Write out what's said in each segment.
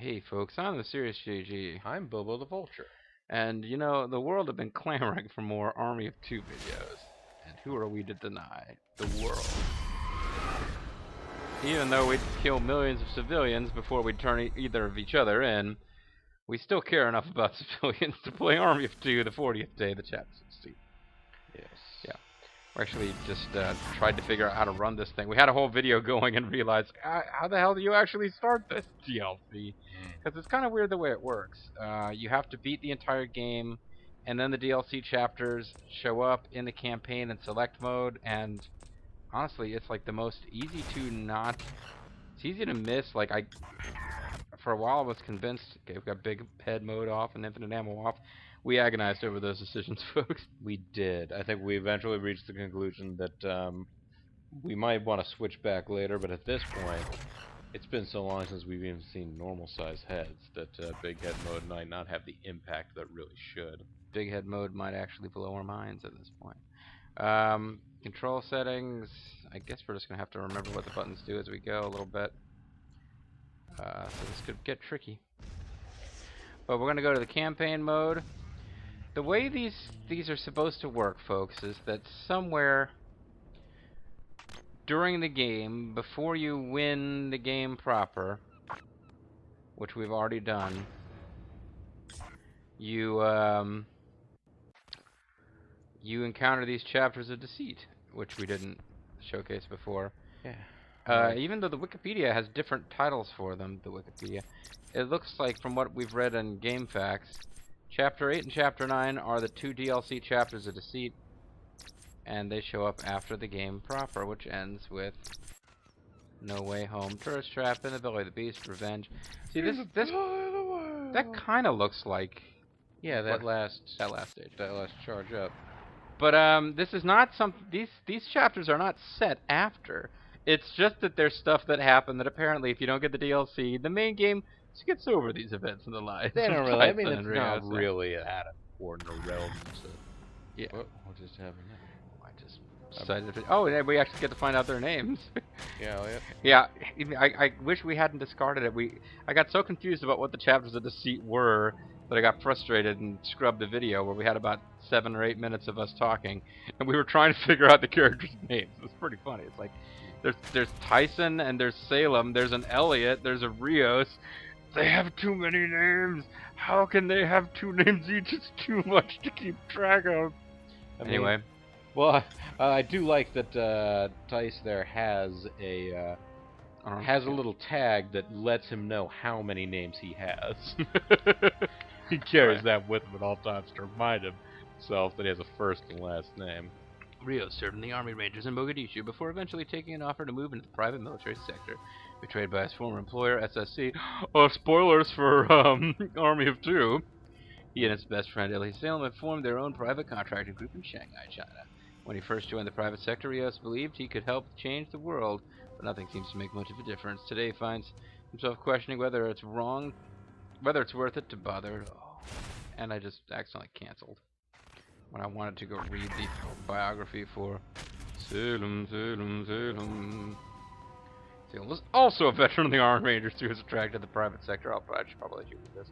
Hey folks, I'm the Serious JG, I'm Bobo the Vulture. and you know, the world have been clamoring for more Army of Two videos. And who are we to deny? The world. Even though we'd kill millions of civilians before we'd turn either of each other in, we still care enough about civilians to play Army of Two the 40th day of the Chapter 16. Yes. Yeah. We actually just tried to figure out how to run this thing. We had a whole video going and realized, how the hell do you actually start this DLC? Because it's kind of weird the way it works. You have to beat the entire game, and then the DLC chapters show up in the campaign in select mode, and honestly, it's like the most easy to not... It's easy to miss. Like, for a while I was convinced, okay, we've got big head mode off and infinite ammo off. We agonized over those decisions, folks. We did. I think we eventually reached the conclusion that we might want to switch back later, but at this point, it's been so long since we've even seen normal-sized heads that big head mode might not have the impact that it really should. Big head mode might actually blow our minds at this point. Control settings, I guess we're just going to have to remember what the buttons do as we go a little bit. So this could get tricky. But we're going to go to the campaign mode. The way these are supposed to work, folks, is that somewhere during the game, before you win the game proper, which we've already done, you encounter these chapters of Deceit, which we didn't showcase before. Yeah. Even though the Wikipedia has different titles for them, the Wikipedia, it looks like from what we've read in GameFAQs, Chapter 8 and Chapter 9 are the two DLC chapters of Deceit, and they show up after the game proper, which ends with No Way Home, Tourist Trap, In the Belly of the Beast, Revenge. See, that kind of looks like that last stage. That last charge up. But this is not these chapters are not set after. It's just that there's stuff that happened that apparently, if you don't get the DLC, the main game skips over these events in the lives. They don't really. I mean, Tyson it's and not Rio, so. really that important or relevant. Yeah. What just happened there? I just decided to. Oh, and we actually get to find out their names. Yeah. Yeah. I wish we hadn't discarded it. I got so confused about what the chapters of Deceit were that I got frustrated and scrubbed the video where we had about 7 or 8 minutes of us talking, and we were trying to figure out the characters' names. It was pretty funny. It's like there's Tyson and there's Salem. There's an Elliot. There's a Rios. They have too many names. How can they have 2 names each? It's too much to keep track of. Anyway. Well, I do like that Tice there has a little tag that lets him know how many names he has. He carries that with him at all times to remind himself that he has a first and last name. Rio served in the Army Rangers in Mogadishu before eventually taking an offer to move into the private military sector. Betrayed by his former employer, SSC. Oh, spoilers for Army of Two. He and his best friend Ellie Salem had formed their own private contracting group in Shanghai, China. When he first joined the private sector, Rios believed he could help change the world, but nothing seems to make much of a difference. Today he finds himself questioning whether it's worth it to bother at all. And I just accidentally canceled when I wanted to go read the biography for Salem. Salem was also a veteran of the Armed Rangers who was attracted to the private sector. I should probably let you read this.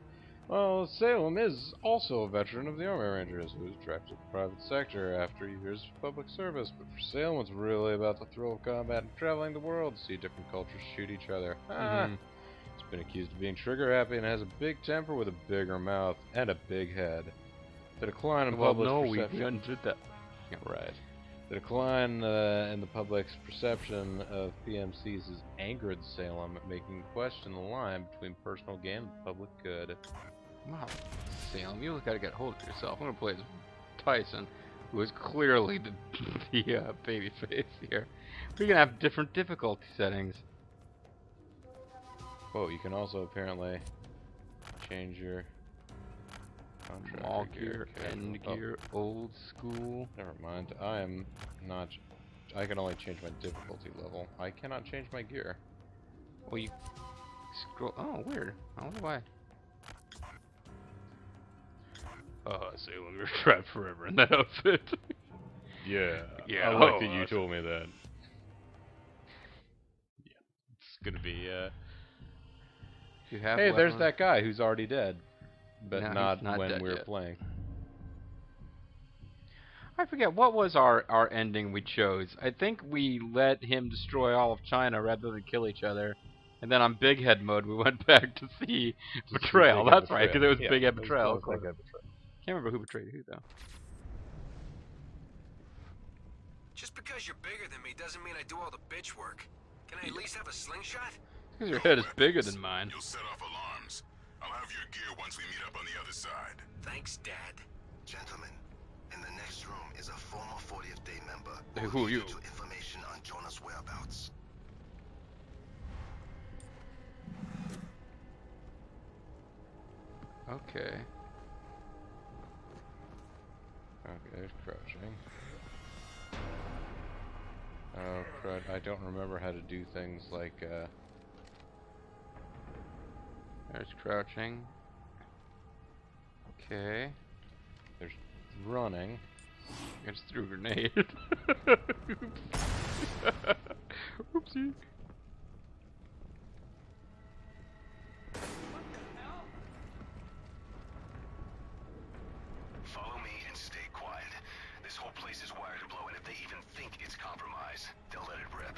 Well, Salem is also a veteran of the Army Rangers who was attracted to the private sector after years of public service, but for Salem it's really about the thrill of combat and traveling the world to see different cultures shoot each other. It's been accused of being trigger-happy and has a big temper with a bigger mouth and a big head. The decline in public perception... we did that. Yeah, right. The decline in the public's perception of PMCs has angered Salem, making question the line between personal gain and public good. Wow, Salem, you gotta get a hold of yourself. I'm gonna play as Tyson, who is clearly the baby face here. We're gonna have different difficulty settings. Whoa, you can also apparently change your All gear, end gear, old school. Never mind. I am not. I can only change my difficulty level. I cannot change my gear. Well, you scroll. Oh, weird. I wonder why. Salem, you're trapped forever in that outfit. Yeah. Yeah. I like that you told me that. Yeah. It's gonna be Do you have Hey, there's weapons? that guy who's already dead. But No, not he's not when dead we were yet. playing. I forget, what was our ending we chose? I think we let him destroy all of China rather than kill each other. And then on Big Head mode, we went back to see Betrayal. Big Head That's right, because it was Yeah, Big Head it was Betrayal. Big Head Betrayal. Can't remember who betrayed who, though. Just because you're bigger than me doesn't mean I do all the bitch work. Can I at least have a slingshot? Because your head is bigger than mine. You'll set off alarms. I'll have your gear once we meet up on the other side. Thanks, Dad. Gentlemen, in the next room is a former 40th Day member Hey, who are you? to information on Jonah's whereabouts. Okay. Okay, there's crouching. Oh, crud. I don't remember how to do things like, There's crouching. Okay. there's running. I just threw a grenade. Oops. Oopsie. Follow me and stay quiet. This whole place is wired to blow, and if they even think it's compromised, they'll let it rip.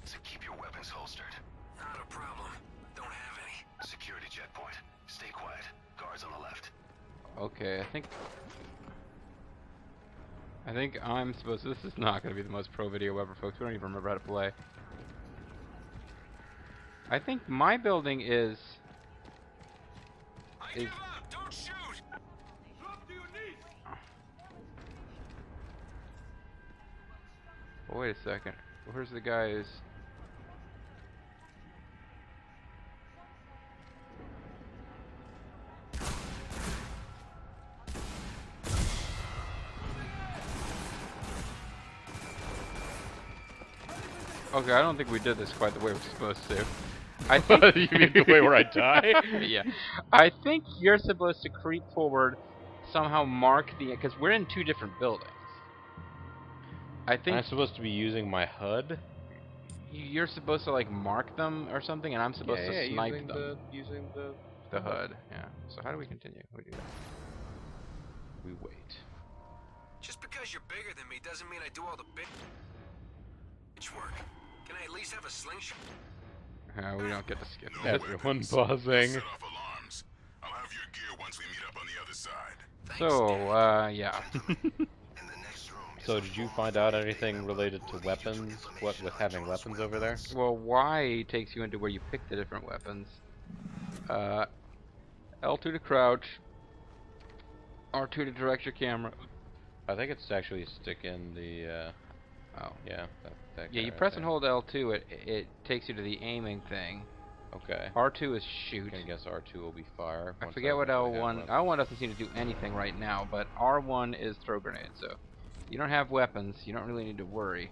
So keep your weapons holstered. Not a problem. Don't have any. Security checkpoint. Stay quiet. Guards on the left. Okay, I think I'm supposed to, this is not going to be the most pro video ever, folks. We don't even remember how to play. I think my building is... I give up! Don't shoot! Drop to your knees! Oh, wait a second. Where's the guy who's... Okay, I don't think we did this quite the way we're supposed to. I think You mean the way where I die? yeah. I think you're supposed to creep forward, somehow mark the... Because we're in two different buildings. I think I'm supposed to be using my HUD? you're supposed to, like, mark them or something, and I'm supposed to snipe using them. using The HUD, yeah. So how do we continue? We do that. We wait. Just because you're bigger than me doesn't mean I do all the bitch work. Can I at least have a slingshot? We don't get to skip No that. Everyone weapons. buzzing. Set off alarms. I'll have your gear once we meet up on the other side. Thanks, So, Dad. yeah. In the next room is So a did you former find out 40th Day anything member related who to will lead you weapons? What information with on having Jonah's weapons over there? whereabouts. Well, Y takes you into where you pick the different weapons. L2 to crouch. R2 to direct your camera. I think it's to actually stick in the, Oh. yeah, that Yeah, guy you right press there. and hold L2, it takes you to the aiming thing. Okay. R2 is shoot. I guess R2 will be fire. I once forget what eventually have L1... weapons. L1 doesn't seem to do anything right now, but R1 is throw grenade, so... You don't have weapons, you don't really need to worry.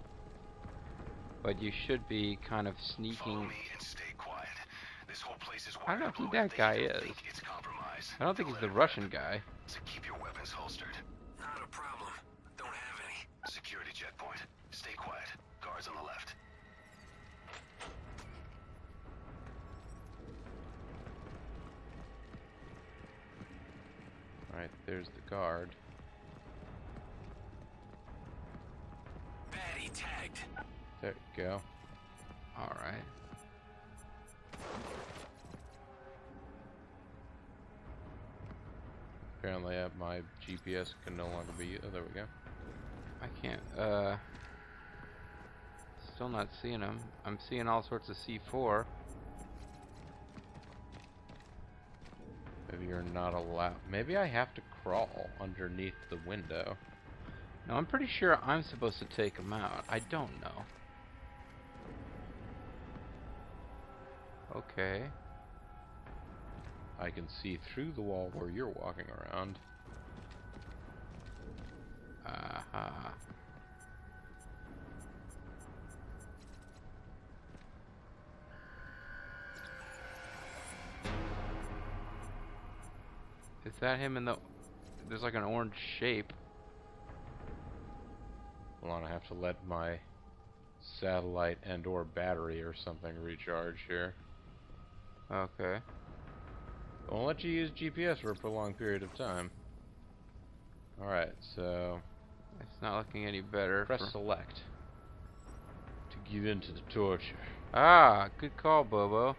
But you should be kind of Follow sneaking... me and stay quiet. This whole place is I don't know wired to who blow, and that if guy they even is. think it's compromised, I don't think they'll he's the let it Russian rip. guy. So keep your weapons holstered. Not a problem. Don't have any. Security checkpoint. Stay quiet. Guards on the left. Alright, there's the guard. Baddie tagged. There you go. Alright. Apparently my GPS can no longer be... Oh, there we go. I can't, still not seeing him. I'm seeing all sorts of C4. Maybe you're not allowed... Maybe I have to crawl underneath the window. No, I'm pretty sure I'm supposed to take him out. I don't know. Okay. I can see through the wall where you're walking around. Aha. Is that him in the... There's like an orange shape. Hold on, I have to let my satellite and or battery or something recharge here. Okay. Won't let you use GPS for a prolonged period of time. Alright, so It's not looking any better. press select to give in to the torture. Ah, good call, Bobo.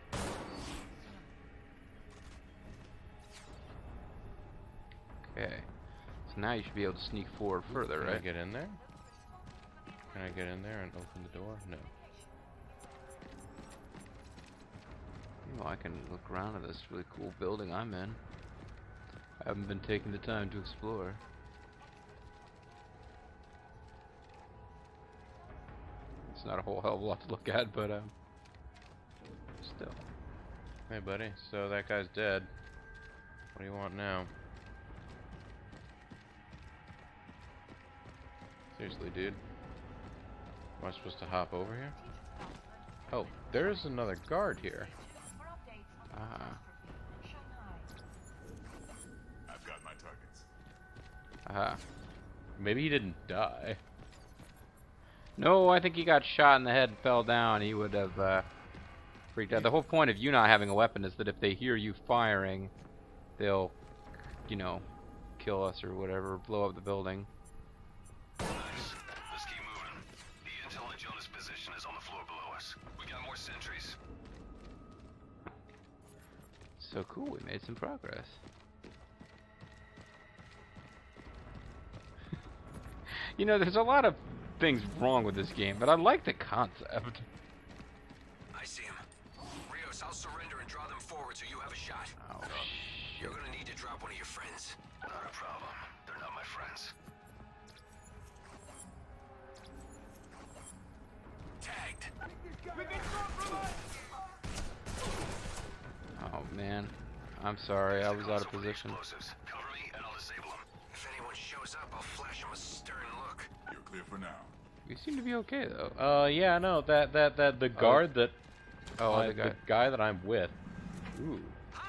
Okay. So now you should be able to sneak forward further, Can I right? get in there? Can I get in there and open the door? No. Well, I can look around at this really cool building I'm in. I haven't been taking the time to explore. It's not a whole hell of a lot to look at, but still. Hey, buddy. So that guy's dead. What do you want now? Seriously, dude. Am I supposed to hop over here? Oh, there's another guard here. I've got my targets. Aha. Maybe he didn't die. No, I think he got shot in the head and fell down. He would have freaked out. The whole point of you not having a weapon is that if they hear you firing, they'll, you know, kill us or whatever, blow up the building. Nice. Let's keep moving. The intel on Jonah's position is on the floor below us. We got more sentries. So cool, we made some progress. You know, there's a lot of things wrong with this game, but I like the concept. I see him. Rios, I'll surrender and draw them forward so you have a shot. Oh, You're gonna need to drop one of your friends. Not a problem. They're not my friends. Tagged. oh man. I'm sorry, I was out of position. Explosives. Cover me and I'll disable them. If anyone shows up, I'll flash them a stern look. You're clear for now. You seem to be okay though. Yeah, no, the guard that... Oh, the guy that I'm with. Ooh,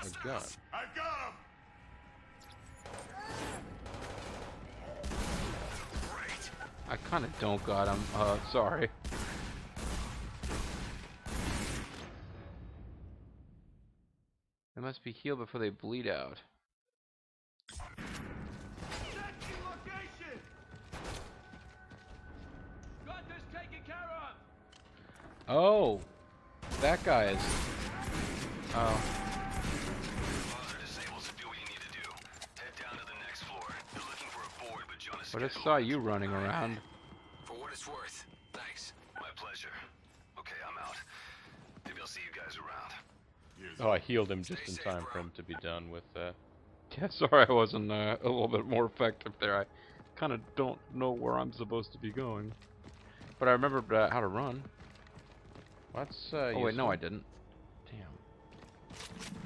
a gun. I've got him! Right. I kind of don't got him. Sorry. They must be healed before they bleed out. Oh, that guy is... Oh. Bombs are disabled, so do what you need to do. Head down to the next floor. They're looking for a board, but Jonah's I just scheduled. saw you running around. For what it's worth. Thanks. My pleasure. Okay, I'm out. Maybe I'll see you guys around. Here's Oh, I healed him just Stay in safe, time bro. for him to be done with Yeah, sorry I wasn't a little bit more effective there. I kind of don't know where I'm supposed to be going. But I remembered how to run. What's Oh wait, no I didn't. Damn.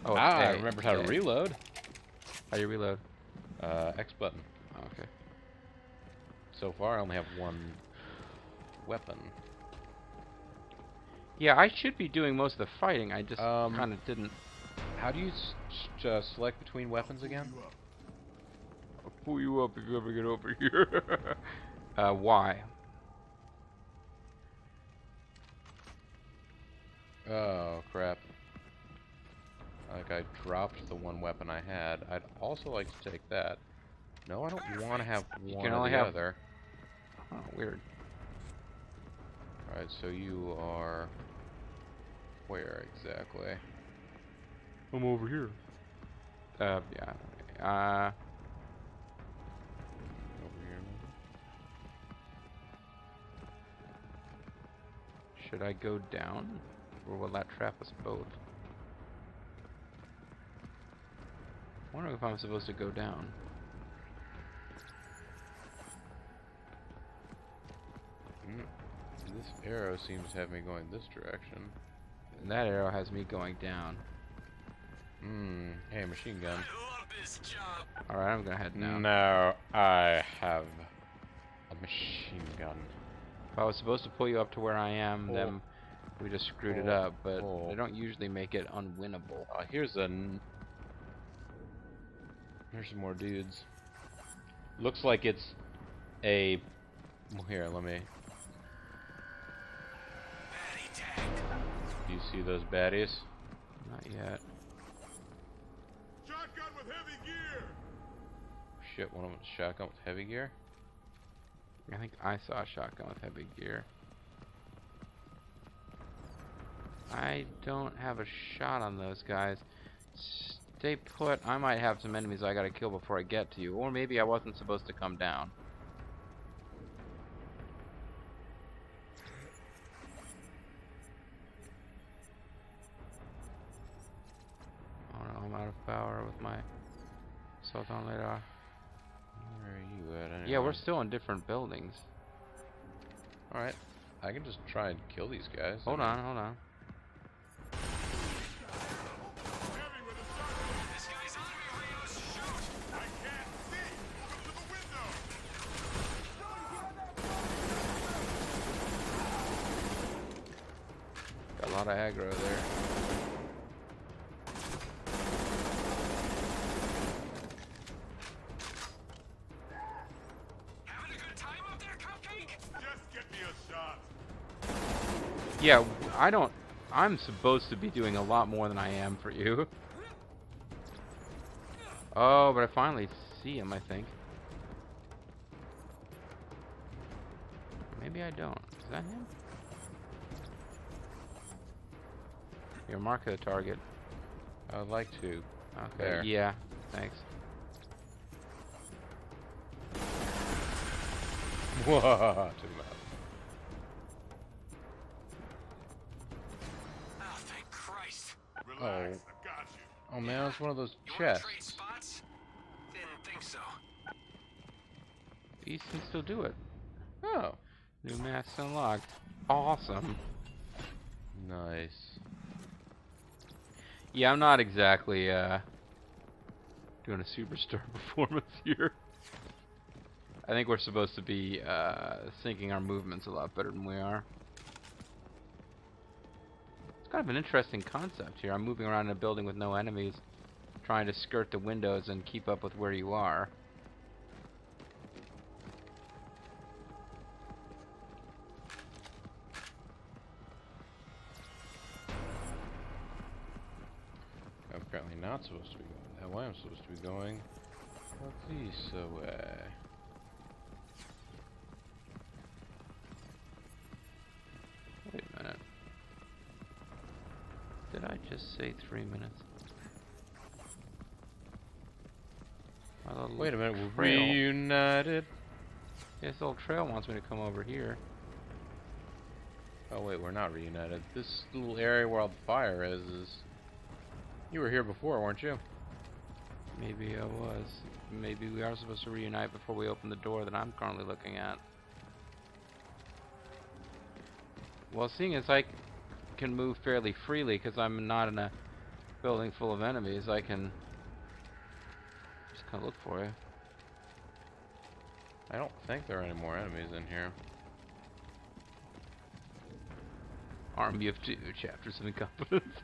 Oh, I it's A. remembered how to A. reload. How do you reload? X button. Oh, okay. So far, I only have one weapon. Yeah, I should be doing most of the fighting. I just Um, kind of didn't. How do you select between weapons again? I'll pull you up if you ever get over here. Y. Oh, crap. Like, I dropped the one weapon I had. I'd also like to take that. No, I don't want to have You one can or only the have- other. Oh, weird. Alright, so you are... Where exactly? I'm over here. Yeah. Over here, maybe? Should I go down? Or will that trap us both? I wonder if I'm supposed to go down. This arrow seems to have me going this direction. And that arrow has me going down. Hey, machine gun. I love this job. Alright, I'm gonna head down. Now I have a machine gun. If I was supposed to pull you up to where I am, then we just screwed it up, but they don't usually make it unwinnable. Here's some more dudes. Looks like it's a... Here, let me... Baddie tagged. Do you see those baddies? Not yet. with heavy gear. Shit, one of them was shotgun with heavy gear? I think I saw a shotgun with heavy gear. I don't have a shot on those guys. Stay put. I might have some enemies I gotta kill before I get to you. Or maybe I wasn't supposed to come down. Oh no, I'm out of power with my assault on radar. Where are you at anyway? Yeah, we're still in different buildings. Alright. I can just try and kill these guys. Hold on, hold on. Heavy with a shotgun. This guy's on me, Rios. Shoot! I can't see. Look to the window. Got a lot of aggro there. Having a good time up there, Cupcake? Just get me a shot. Yeah, I'm supposed to be doing a lot more than I am for you. Oh, but I finally see him, I think. Maybe I don't. Is that him? Here, mark the target. I would like to. Okay, There. yeah, thanks. Whoa, to the mouth. Oh, thank Christ. Relax. I've got you. Oh man, it's one of those You wanna chests. trade spots? Didn't think so. You can still do it. Oh, New masks unlocked. Awesome. nice. Yeah, I'm not exactly doing a superstar performance here. I think we're supposed to be syncing our movements a lot better than we are. It's kind of an interesting concept here. I'm moving around in a building with no enemies, trying to skirt the windows and keep up with where you are. I'm apparently not supposed to be going that way. I'm supposed to be going this way. Wait a minute. Did I just say 3 minutes? My little Wait a minute, we're trail. reunited. This little trail wants me to come over here. Oh wait, we're not reunited. This little area where all the fire is. You were here before, weren't you? Maybe I was. Maybe we are supposed to reunite before we open the door that I'm currently looking at. Well, seeing as I can move fairly freely because I'm not in a building full of enemies, I can just kind of look for you. I don't think there are any more enemies in here. Army of Two, chapters of incompetence.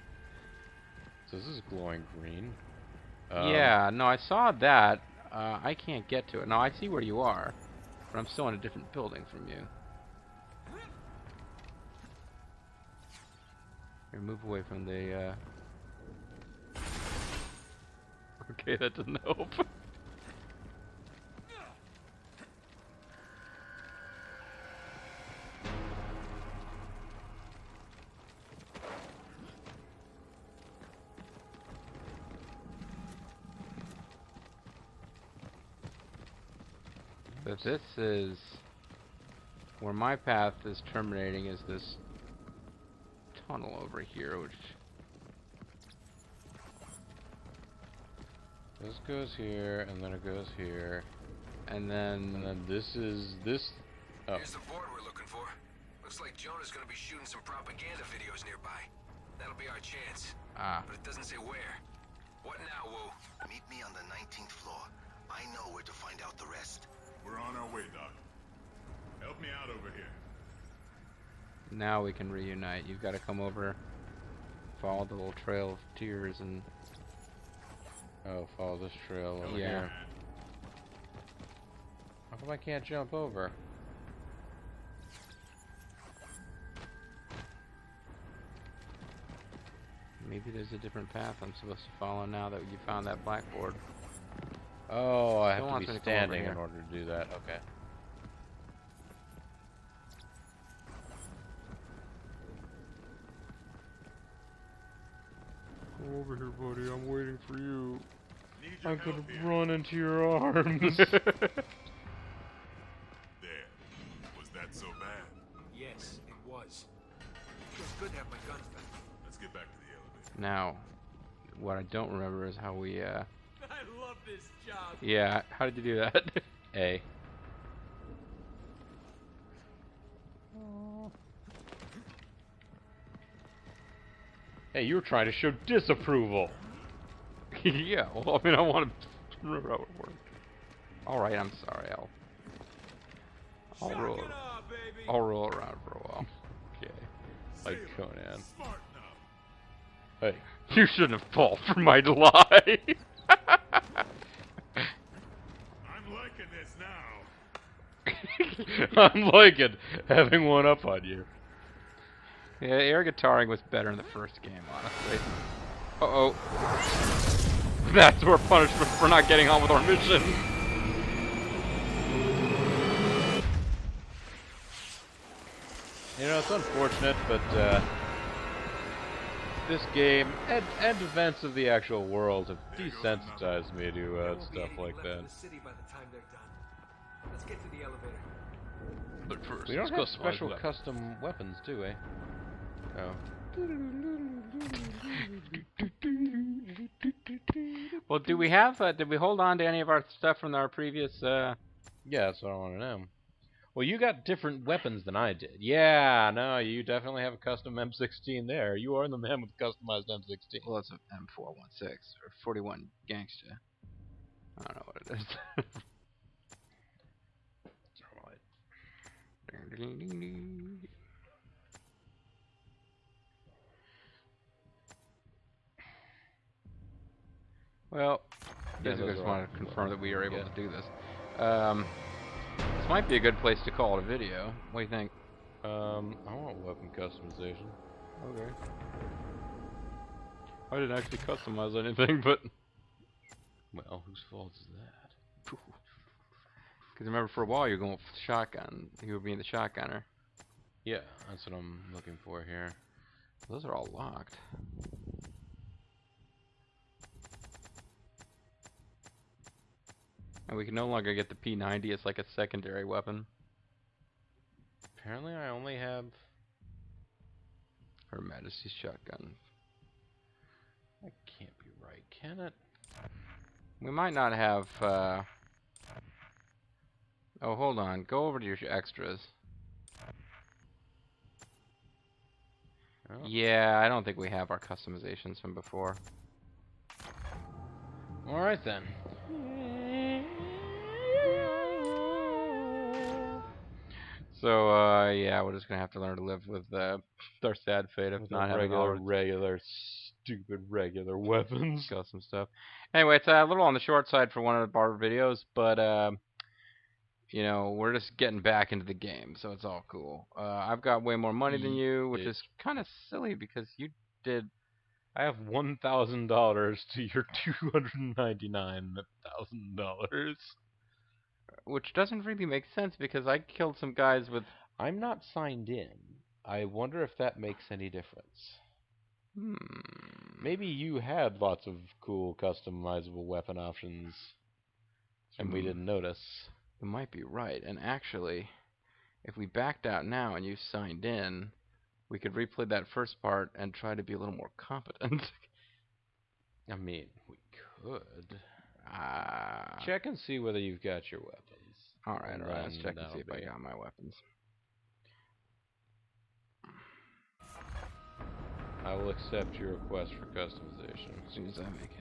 So this is glowing green. Yeah, no, I saw that. I can't get to it. No, I see where you are, but I'm still in a different building from you. Here, move away from the, Okay, that doesn't help. But this is where my path is terminating, is this tunnel over here, which This goes here, and then it goes here, and then this is this. Oh, Here's the board we're looking for. Looks like Jonah's gonna be shooting some propaganda videos nearby. That'll be our chance. But it doesn't say where. What now, Wu? Meet me on the 19th floor. I know where to find out the rest. We're on our way, Doc. Help me out over here. now we can reunite. You've got to come over, follow the little trail of tears, and oh, follow this trail over Yeah. here. How come I can't jump over? Maybe there's a different path I'm supposed to follow now that you found that blackboard. Oh, I have Still to wants be me to come over standing here. in order to do that. Okay. Come over here, buddy. I'm waiting for you. Need your I help could here. run into your arms. There. Was that so bad? Yes, it was. Feels good to have my guns back. Let's get back to the elevator. Now, what I don't remember is how we, I love this job. Yeah, how did you do that? A. Hey, you were trying to show disapproval. Yeah, well, I mean, I want to remember how it worked. Alright, I'm sorry, I'll roll. Shotgun up, baby. I'll roll around for a while. Okay. Like Conan. Smart now. Hey. You shouldn't have fallen for my lie. I'm liking this now. I'm liking having one up on you. Yeah, air guitaring was better in the first game, honestly. Uh-oh. That's our punishment for not getting on with our mission. You know, it's unfortunate, but this game and events of the actual world have desensitized me to There won't be stuff anything like left that. in the city by the time they're done. Let's get to the elevator. But first, We don't let's have customize special that. custom weapons, do we? Oh. Well, do we have? Did we hold on to any of our stuff from our previous? Yeah, that's what I want to know. Well, you got different weapons than I did. Yeah, no, you definitely have a custom M16 there. You are the man with the customized M16. Well, it's an M416 or 41 Gangsta. I don't know what it is. Well, Yeah, basically, I those just are all wanted to confirm that we are able yeah. to do this. This might be a good place to call it a video. What do you think? I want weapon customization. Okay. I didn't actually customize anything, but Well, whose fault is that? because remember, for a while you're going with shotgun. You were being the shotgunner. Yeah, that's what I'm looking for here. Those are all locked. And we can no longer get the P90. It's like a secondary weapon. Apparently, I only have. Her Majesty's shotgun. That can't be right, can it? We might not have. Oh, hold on. Go over to your extras. Oh. Yeah, I don't think we have our customizations from before. All right then. So, yeah, we're just gonna have to learn to live with our sad fate of With not the having all regular, stupid regular weapons. custom stuff. Anyway, it's a little on the short side for one of our videos, but you know, we're just getting back into the game, so it's all cool. I've got way more money than you, which is kind of silly because you did. I have $1,000 to your $299,000. Which doesn't really make sense because I killed some guys with. I'm not signed in. I wonder if that makes any difference. Maybe you had lots of cool customizable weapon options, and we didn't notice. You might be right. And actually, if we backed out now and you signed in, we could replay that first part and try to be a little more competent. I mean, we could. Check and see whether you've got your weapons. Alright, let's check and see if I be- got my weapons. I will accept your request for customization. As soon as I make it.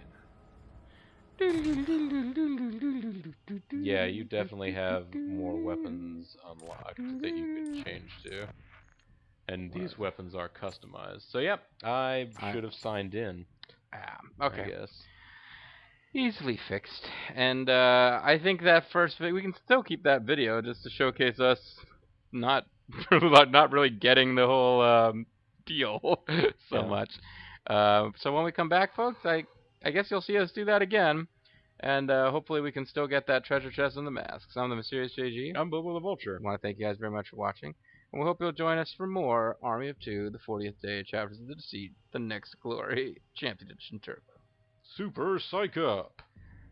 Yeah, you definitely have more weapons unlocked that you can change to. And these weapons are customized. So, yep, I should have signed in. Okay. I guess. Easily fixed. And I think that first we can still keep that video just to showcase us not really getting the whole deal so much. So when we come back, folks, I guess you'll see us do that again. And hopefully we can still get that treasure chest and the masks. I'm the Mysterious JG. I'm Bobo the Vulture. I want to thank you guys very much for watching. And we hope you'll join us for more Army of Two, the 40th Day, Chapters of the Deceit, the Next Glory, Champion Edition Turbo. Super Psych Up!